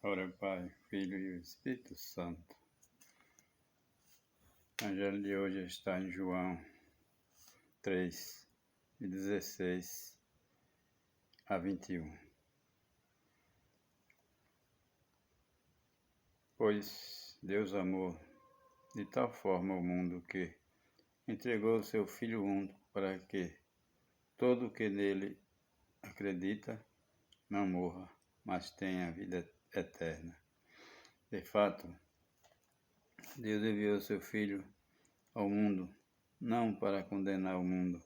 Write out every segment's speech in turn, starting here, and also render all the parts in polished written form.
Glória ao Pai, Filho e Espírito Santo. O Evangelho de hoje está em João 3, de 16 a 21. Pois Deus amou de tal forma o mundo que entregou o seu Filho único para que todo o que nele acredita não morra, mas tenha vida eterna. De fato, Deus enviou o seu Filho ao mundo, não para condenar o mundo,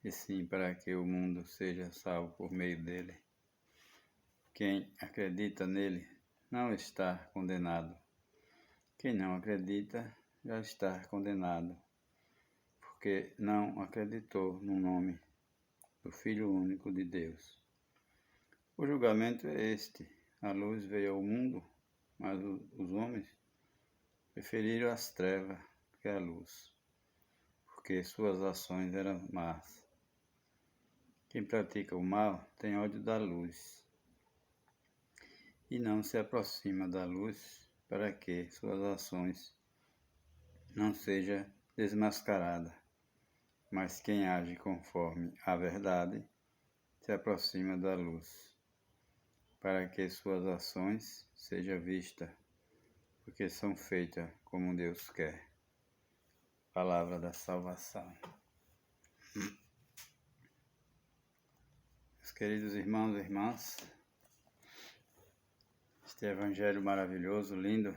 e sim para que o mundo seja salvo por meio dele. Quem acredita nele não está condenado. Quem não acredita já está condenado, porque não acreditou no nome do Filho único de Deus. O julgamento é este: a luz veio ao mundo, mas os homens preferiram as trevas que a luz, porque suas ações eram más. Quem pratica o mal tem ódio da luz e não se aproxima da luz para que suas ações não sejam desmascaradas. Mas quem age conforme a verdade se aproxima da luz, para que suas ações sejam vistas, porque são feitas como Deus quer. Palavra da salvação. Meus queridos irmãos e irmãs, este evangelho maravilhoso, lindo.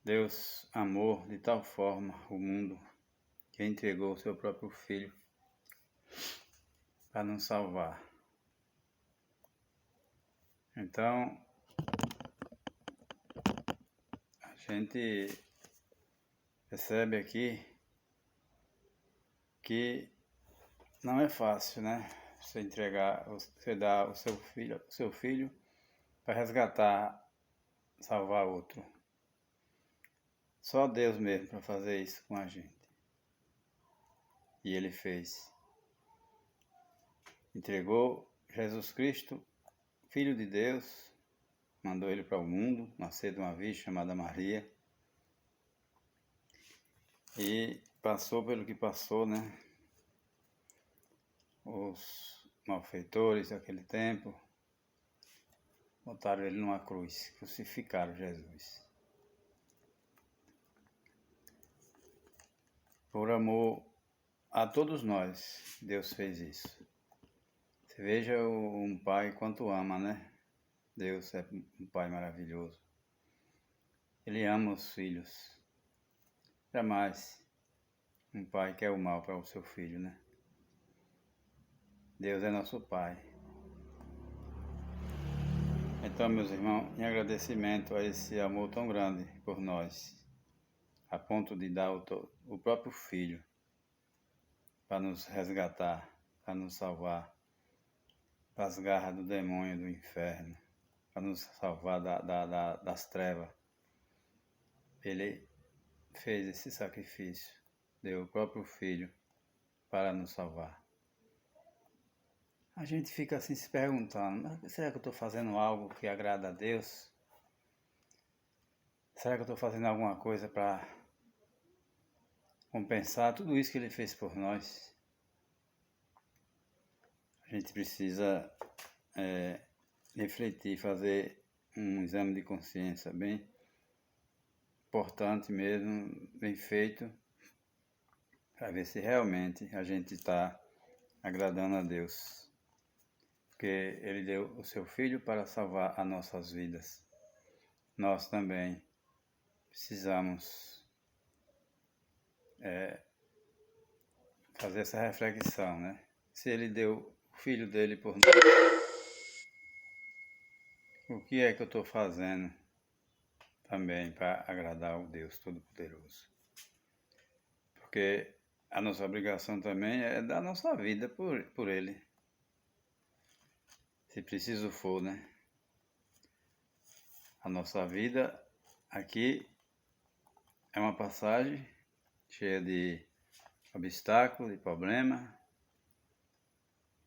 Deus amou de tal forma o mundo que entregou o seu próprio Filho para nos salvar. Então, a gente percebe aqui que não é fácil, né? Você dar o seu filho para resgatar, salvar outro. Só Deus mesmo para fazer isso com a gente. E Ele fez. Entregou Jesus Cristo, Filho de Deus, mandou Ele para o mundo, nascer de uma virgem chamada Maria. E passou pelo que passou, né? Os malfeitores daquele tempo botaram Ele numa cruz, crucificaram Jesus. Por amor a todos nós, Deus fez isso. Você veja um pai quanto ama, né? Deus é um pai maravilhoso. Ele ama os filhos. Jamais um pai quer o mal para o seu filho, né? Deus é nosso pai. Então, meus irmãos, em agradecimento a esse amor tão grande por nós, a ponto de dar o próprio Filho para nos resgatar, para nos salvar das garras do demônio, do inferno, para nos salvar das trevas. Ele fez esse sacrifício, deu o próprio Filho para nos salvar. A gente fica assim se perguntando, mas será que eu estou fazendo algo que agrada a Deus? Será que eu estou fazendo alguma coisa para compensar tudo isso que Ele fez por nós? A gente precisa refletir, fazer um exame de consciência bem importante mesmo, bem feito, para ver se realmente a gente está agradando a Deus. Porque Ele deu o seu Filho para salvar as nossas vidas. Nós também precisamos fazer essa reflexão, né? Se Ele deu o Filho dele por nós, o que é que eu estou fazendo também para agradar o Deus Todo-Poderoso? Porque a nossa obrigação também é dar a nossa vida por Ele. Se preciso for, né? A nossa vida aqui é uma passagem cheia de obstáculos, de problemas,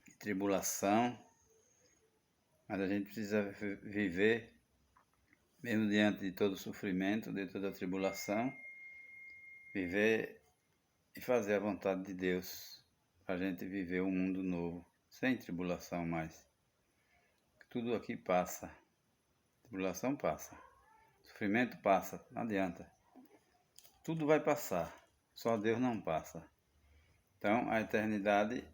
de tribulação, Mas a gente precisa viver, mesmo diante de todo o sofrimento, de toda a tribulação, viver e fazer a vontade de Deus, para a gente viver um mundo novo, sem tribulação mais. Tudo aqui passa, tribulação passa, sofrimento passa, não adianta. Tudo vai passar, só Deus não passa. Então a eternidade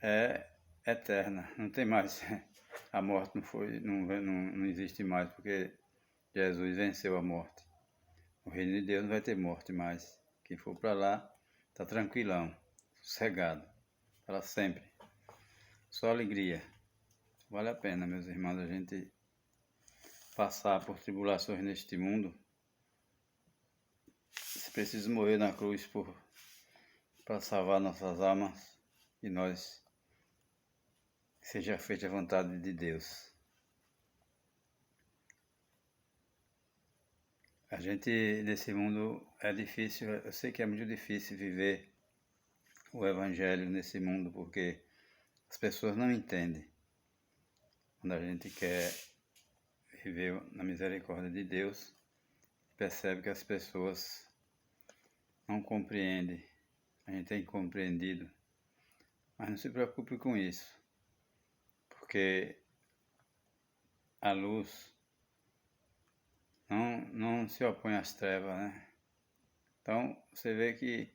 é eterna, não tem mais. A morte não existe mais, porque Jesus venceu a morte. O reino de Deus não vai ter morte mais. Quem for para lá está tranquilão, sossegado, para sempre. Só alegria. Vale a pena, meus irmãos, a gente passar por tribulações neste mundo. Se precisa morrer na cruz para salvar nossas almas e nós, que seja feita a vontade de Deus. A gente, nesse mundo, é difícil, eu sei que é muito difícil viver o Evangelho nesse mundo, porque as pessoas não entendem. Quando a gente quer viver na misericórdia de Deus, percebe que as pessoas não compreendem. A gente tem compreendido. Mas não se preocupe com isso, porque a luz não se opõe às trevas, né? Então, você vê que,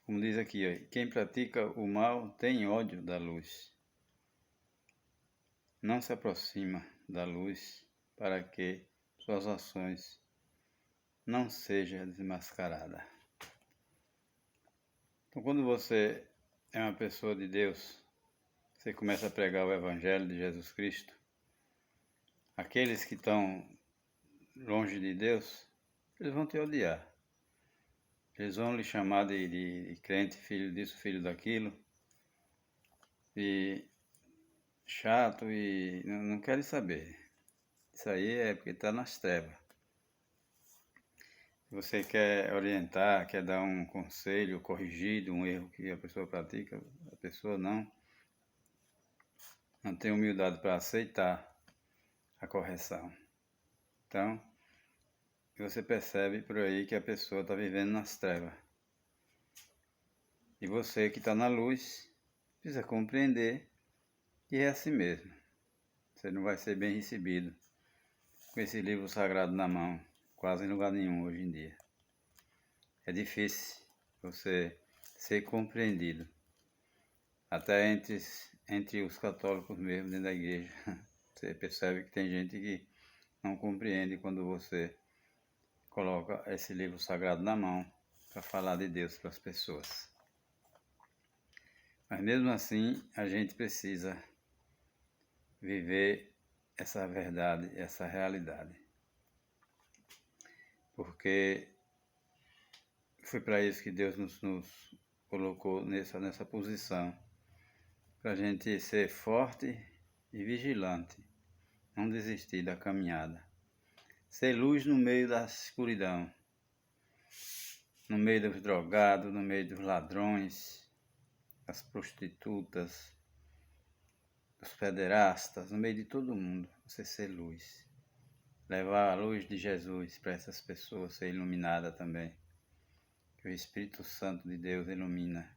como diz aqui, ó, quem pratica o mal tem ódio da luz. Não se aproxima da luz para que suas ações não sejam desmascaradas. Então, quando você é uma pessoa de Deus, você começa a pregar o Evangelho de Jesus Cristo, aqueles que estão longe de Deus, eles vão te odiar. Eles vão lhe chamar de crente, filho disso, filho daquilo, e chato, e não querem saber. Isso aí é porque está nas trevas. Você quer orientar, quer dar um conselho, corrigir de um erro que a pessoa pratica, a pessoa não tem humildade para aceitar a correção. Então, você percebe por aí que a pessoa está vivendo nas trevas. E você que está na luz, precisa compreender que é assim mesmo. Você não vai ser bem recebido com esse livro sagrado na mão, quase em lugar nenhum hoje em dia. É difícil você ser compreendido. Até entre os católicos mesmo, dentro da igreja. Você percebe que tem gente que não compreende quando você coloca esse livro sagrado na mão para falar de Deus para as pessoas. Mas mesmo assim, a gente precisa viver essa verdade, essa realidade. Porque foi para isso que Deus nos colocou nessa posição. Para a gente ser forte e vigilante. Não desistir da caminhada. Ser luz no meio da escuridão. No meio dos drogados, no meio dos ladrões, das prostitutas, dos pederastas, no meio de todo mundo. Você ser luz. Levar a luz de Jesus para essas pessoas ser iluminada também. Que o Espírito Santo de Deus ilumina.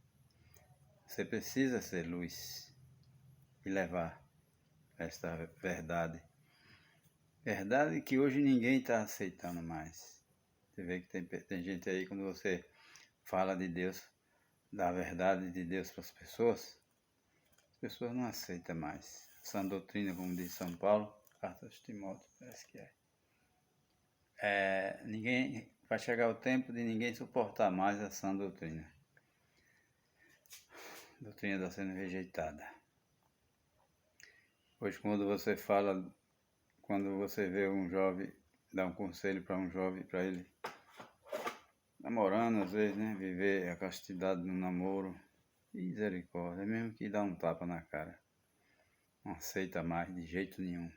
Você precisa ser luz e levar esta verdade. Verdade que hoje ninguém está aceitando mais. Você vê que tem gente aí, quando você fala de Deus, da verdade de Deus para as pessoas não aceitam mais. Essa doutrina, como diz São Paulo, carta de Timóteo, parece que ninguém vai chegar o tempo de ninguém suportar mais essa doutrina. A doutrina está sendo rejeitada. Hoje, quando você vê um jovem, dá um conselho para um jovem, para ele namorando, às vezes, né? Viver a castidade no namoro. Misericórdia, mesmo que dá um tapa na cara. Não aceita mais de jeito nenhum.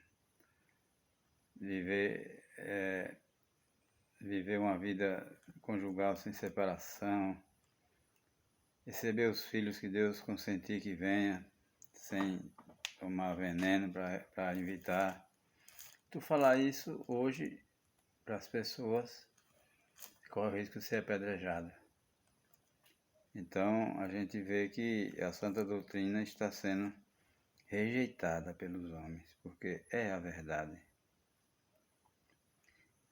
Viver uma vida conjugal sem separação. Receber os filhos que Deus consentir que venha, sem tomar veneno para evitar. Tu falar isso hoje para as pessoas, corre o risco de ser apedrejado. Então a gente vê que a santa doutrina está sendo rejeitada pelos homens, porque é a verdade.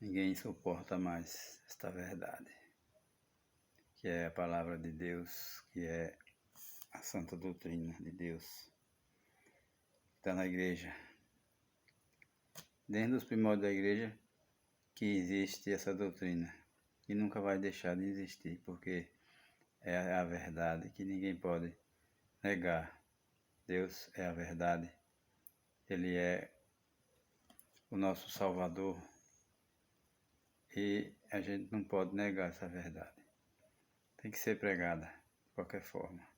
Ninguém suporta mais esta verdade, que é a palavra de Deus, que é a santa doutrina de Deus. Está na igreja. Desde os primórdios da igreja que existe essa doutrina. E nunca vai deixar de existir, porque é a verdade que ninguém pode negar. Deus é a verdade. Ele é o nosso Salvador. E a gente não pode negar essa verdade. Tem que ser pregada, de qualquer forma.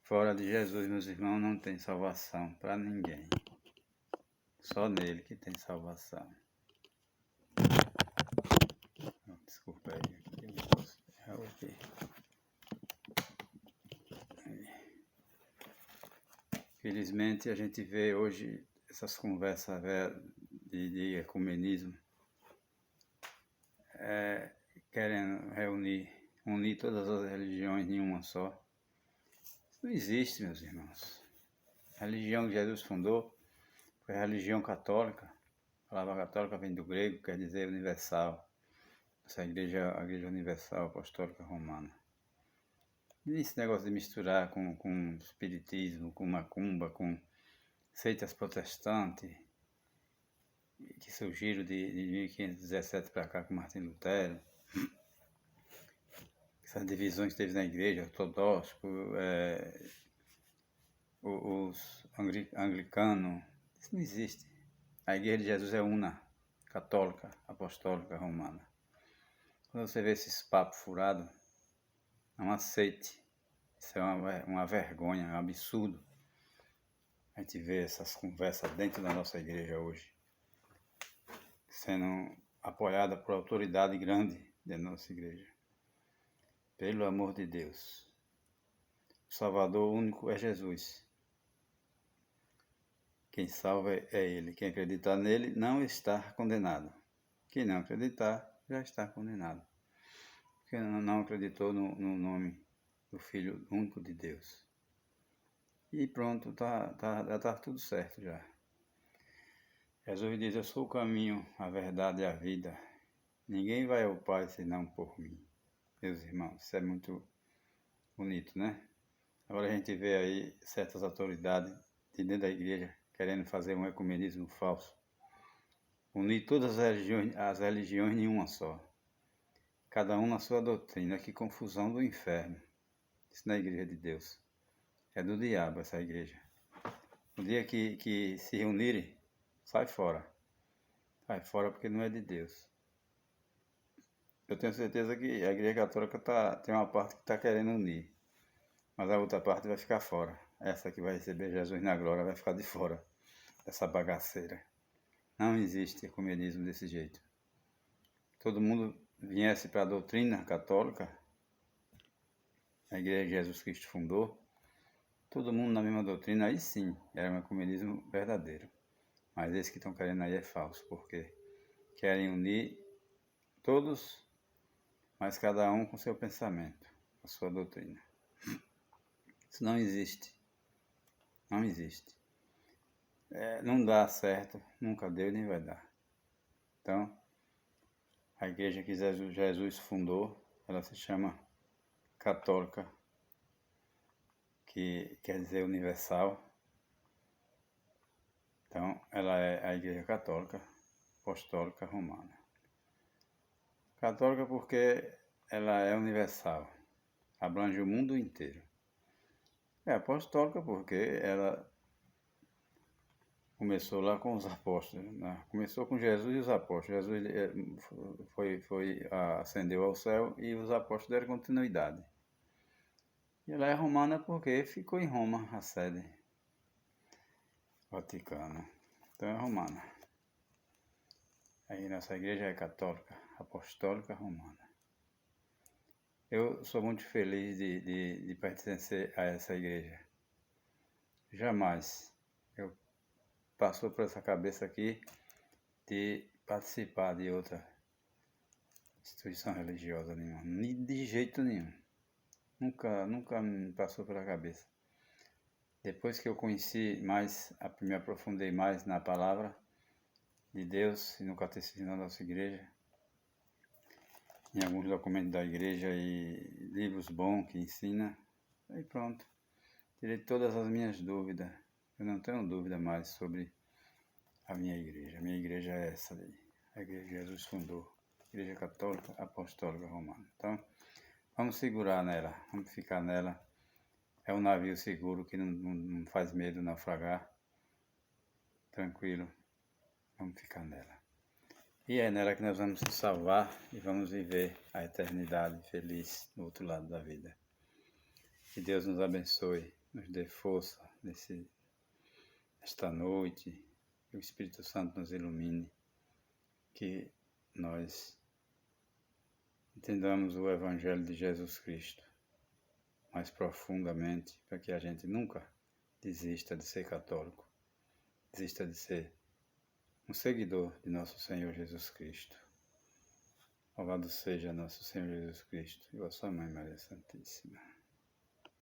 Fora de Jesus, meus irmãos, não tem salvação para ninguém. Só nele que tem salvação. Desculpa aí, eu não posso errar aqui. Felizmente a gente vê hoje essas conversas de ecumenismo querendo unir todas as religiões em uma só. Isso não existe, meus irmãos. A religião que Jesus fundou foi a religião católica. A palavra católica vem do grego, quer dizer universal. Essa igreja é a Igreja Universal Apostólica Romana. E esse negócio de misturar com espiritismo, com macumba, com seitas protestantes, que surgiram de 1517 para cá com Martim Lutero. Essas divisões que teve na igreja, ortodoxo, os anglicanos, isso não existe. A igreja de Jesus é una, católica, apostólica, romana. Quando você vê esses papos furados, não aceite. Isso é uma vergonha, é um absurdo. A gente vê essas conversas dentro da nossa igreja hoje, sendo apoiada por autoridade grande da nossa igreja. Pelo amor de Deus. O Salvador único é Jesus. Quem salva é Ele. Quem acreditar nele não está condenado. Quem não acreditar já está condenado. Porque não acreditou no nome do Filho único de Deus. E pronto, já está tudo certo já. Jesus diz, eu sou o caminho, a verdade e a vida. Ninguém vai ao Pai senão por mim. Meus irmãos, isso é muito bonito, né? Agora a gente vê aí certas autoridades de dentro da igreja querendo fazer um ecumenismo falso. Unir todas as religiões em uma só. Cada um na sua doutrina. Que confusão do inferno. Isso não é a igreja de Deus. É do diabo essa igreja. No dia que se reunirem, sai fora. Sai fora porque não é de Deus. Eu tenho certeza que a igreja católica tem uma parte que está querendo unir. Mas a outra parte vai ficar fora. Essa que vai receber Jesus na glória vai ficar de fora dessa bagaceira. Não existe ecumenismo desse jeito. Todo mundo viesse para a doutrina católica, a igreja que Jesus Cristo fundou, todo mundo na mesma doutrina, aí sim, era um ecumenismo verdadeiro. Mas esse que estão querendo aí é falso, porque querem unir todos, mas cada um com seu pensamento, a sua doutrina. Isso não existe. Não existe. Não dá certo, nunca deu nem vai dar. Então, a igreja que Jesus fundou, ela se chama católica, que quer dizer universal. Então, ela é a igreja católica, apostólica romana. Católica porque ela é universal, abrange o mundo inteiro. É apostólica porque ela começou lá com os apóstolos, né? Começou com Jesus e os apóstolos. Jesus ascendeu ao céu e os apóstolos deram continuidade. E ela é romana porque ficou em Roma a sede. Vaticano. Então é romana. Aí nossa igreja é católica, apostólica romana. Eu sou muito feliz de pertencer a essa igreja. Jamais eu passou por essa cabeça aqui de participar de outra instituição religiosa nenhuma. De jeito nenhum. Nunca me passou pela cabeça. Depois que eu conheci mais, me aprofundei mais na palavra de Deus e no catecismo da nossa igreja, em alguns documentos da igreja e livros bons que ensina, aí pronto. Tirei todas as minhas dúvidas. Eu não tenho dúvida mais sobre a minha igreja. A minha igreja é essa daí. A igreja que Jesus fundou. Igreja Católica Apostólica Romana. Então, vamos segurar nela. Vamos ficar nela. É um navio seguro que não faz medo naufragar. Tranquilo. Vamos ficar nela. E é nela que nós vamos nos salvar e vamos viver a eternidade feliz no outro lado da vida. Que Deus nos abençoe, nos dê força esta noite, que o Espírito Santo nos ilumine, que nós entendamos o Evangelho de Jesus Cristo mais profundamente, para que a gente nunca desista de ser católico, desista de ser um seguidor de nosso Senhor Jesus Cristo. Louvado seja nosso Senhor Jesus Cristo e a sua Mãe Maria Santíssima.